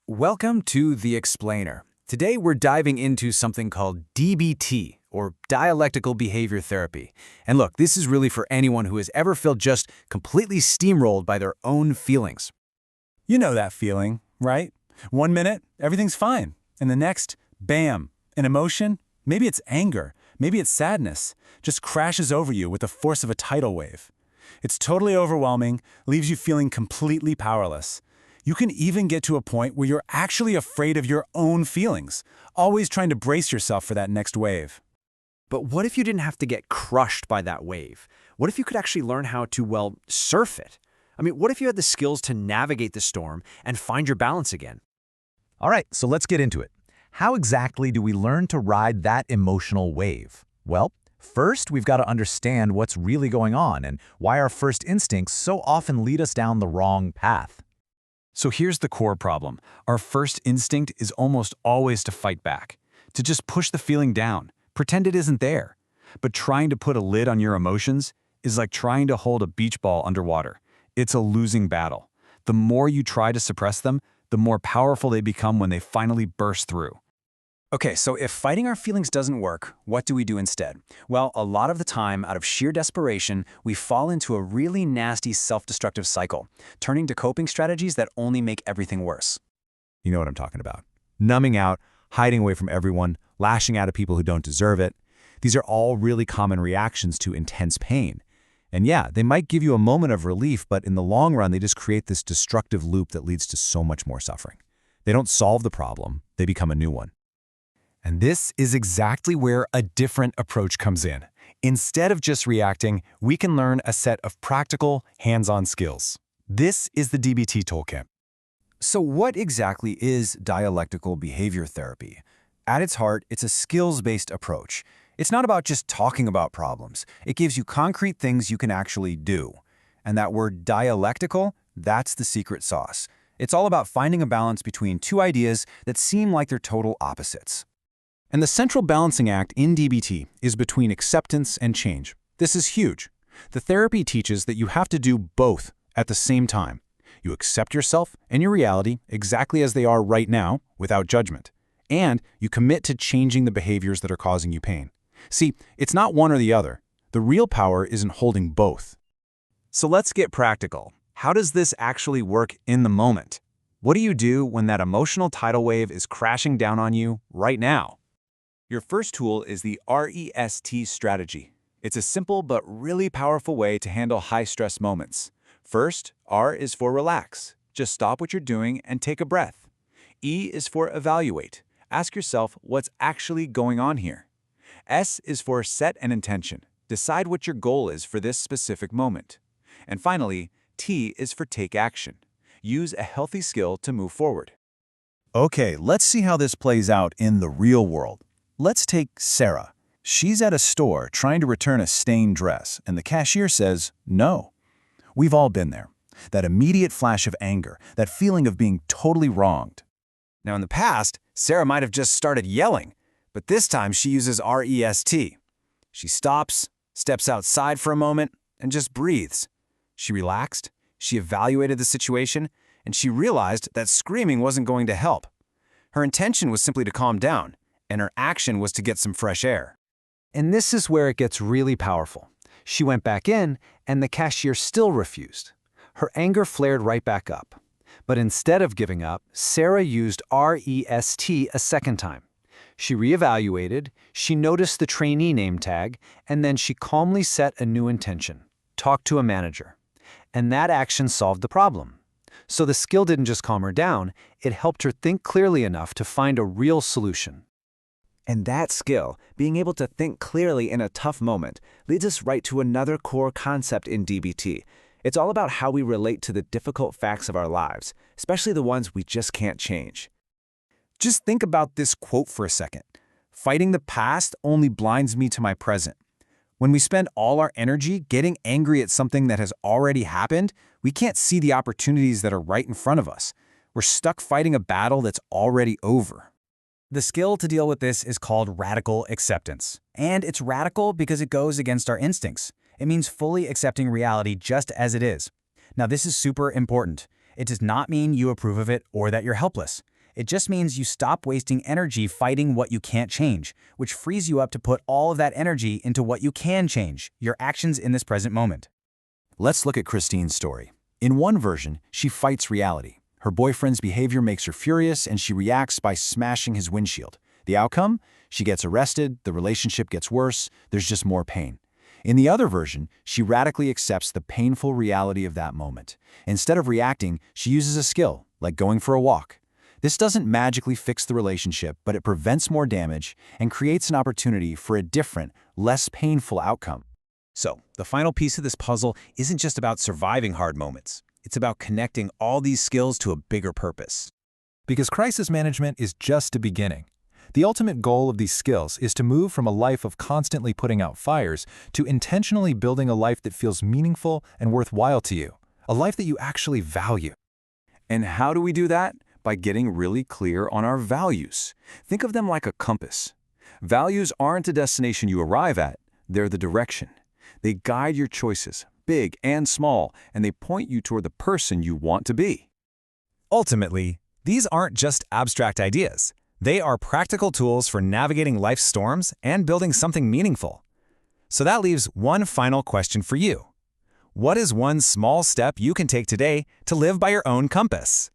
Welcome to The Explainer. Today we're diving into something called DBT, or Dialectical Behavior Therapy. And look, this is really for anyone who has ever felt just completely steamrolled by their own feelings. You know that feeling, right? 1 minute, everything's fine. And the next, bam, an emotion, maybe it's anger, maybe it's sadness, just crashes over you with the force of a tidal wave. It's totally overwhelming, leaves you feeling completely powerless. You can even get to a point where you're actually afraid of your own feelings, always trying to brace yourself for that next wave. But what if you didn't have to get crushed by that wave? What if you could actually learn how to, well, surf it? I mean, what if you had the skills to navigate the storm and find your balance again? All right, so let's get into it. How exactly do we learn to ride that emotional wave? Well, first, we've got to understand what's really going on and why our first instincts so often lead us down the wrong path. So here's the core problem. Our first instinct is almost always to fight back, to just push the feeling down, pretend it isn't there. But trying to put a lid on your emotions is like trying to hold a beach ball underwater. It's a losing battle. The more you try to suppress them, the more powerful they become when they finally burst through. Okay, so if fighting our feelings doesn't work, what do we do instead? Well, a lot of the time, out of sheer desperation, we fall into a really nasty self-destructive cycle, turning to coping strategies that only make everything worse. You know what I'm talking about. Numbing out, hiding away from everyone, lashing out at people who don't deserve it. These are all really common reactions to intense pain. And yeah, they might give you a moment of relief, but in the long run, they just create this destructive loop that leads to so much more suffering. They don't solve the problem, they become a new one. And this is exactly where a different approach comes in. Instead of just reacting, we can learn a set of practical, hands-on skills. This is the DBT Toolkit. So what exactly is dialectical behavior therapy? At its heart, it's a skills-based approach. It's not about just talking about problems. It gives you concrete things you can actually do. And that word dialectical, that's the secret sauce. It's all about finding a balance between two ideas that seem like they're total opposites. And the central balancing act in DBT is between acceptance and change. This is huge. The therapy teaches that you have to do both at the same time. You accept yourself and your reality exactly as they are right now, without judgment. And you commit to changing the behaviors that are causing you pain. See, it's not one or the other. The real power is in holding both. So let's get practical. How does this actually work in the moment? What do you do when that emotional tidal wave is crashing down on you right now? Your first tool is the REST strategy. It's a simple but really powerful way to handle high-stress moments. First, R is for relax. Just stop what you're doing and take a breath. E is for evaluate. Ask yourself what's actually going on here. S is for set an intention. Decide what your goal is for this specific moment. And finally, T is for take action. Use a healthy skill to move forward. Okay, let's see how this plays out in the real world. Let's take Sarah. She's at a store trying to return a stained dress, and the cashier says no. We've all been there. That immediate flash of anger, that feeling of being totally wronged. Now in the past, Sarah might have just started yelling, but this time she uses REST. She stops, steps outside for a moment, and just breathes. She relaxed, she evaluated the situation, and she realized that screaming wasn't going to help. Her intention was simply to calm down, and her action was to get some fresh air. And this is where it gets really powerful. She went back in, and the cashier still refused. Her anger flared right back up. But instead of giving up, Sarah used REST a second time. She reevaluated, she noticed the trainee name tag, and then she calmly set a new intention: talk to a manager. And that action solved the problem. So the skill didn't just calm her down, it helped her think clearly enough to find a real solution. And that skill, being able to think clearly in a tough moment, leads us right to another core concept in DBT. It's all about how we relate to the difficult facts of our lives, especially the ones we just can't change. Just think about this quote for a second. Fighting the past only blinds me to my present. When we spend all our energy getting angry at something that has already happened, we can't see the opportunities that are right in front of us. We're stuck fighting a battle that's already over. The skill to deal with this is called radical acceptance. And it's radical because it goes against our instincts. It means fully accepting reality just as it is. Now, this is super important. It does not mean you approve of it or that you're helpless. It just means you stop wasting energy fighting what you can't change, which frees you up to put all of that energy into what you can change, your actions in this present moment. Let's look at Christine's story. In one version, she fights reality. Her boyfriend's behavior makes her furious, and she reacts by smashing his windshield. The outcome? She gets arrested, the relationship gets worse, there's just more pain. In the other version, she radically accepts the painful reality of that moment. Instead of reacting, she uses a skill, like going for a walk. This doesn't magically fix the relationship, but it prevents more damage and creates an opportunity for a different, less painful outcome. So, the final piece of this puzzle isn't just about surviving hard moments. It's about connecting all these skills to a bigger purpose. Because crisis management is just a beginning. The ultimate goal of these skills is to move from a life of constantly putting out fires to intentionally building a life that feels meaningful and worthwhile to you, a life that you actually value. And how do we do that? By getting really clear on our values. Think of them like a compass. Values aren't a destination you arrive at, they're the direction. They guide your choices, big and small, and they point you toward the person you want to be. Ultimately, these aren't just abstract ideas. They are practical tools for navigating life's storms and building something meaningful. So that leaves one final question for you. What is one small step you can take today to live by your own compass?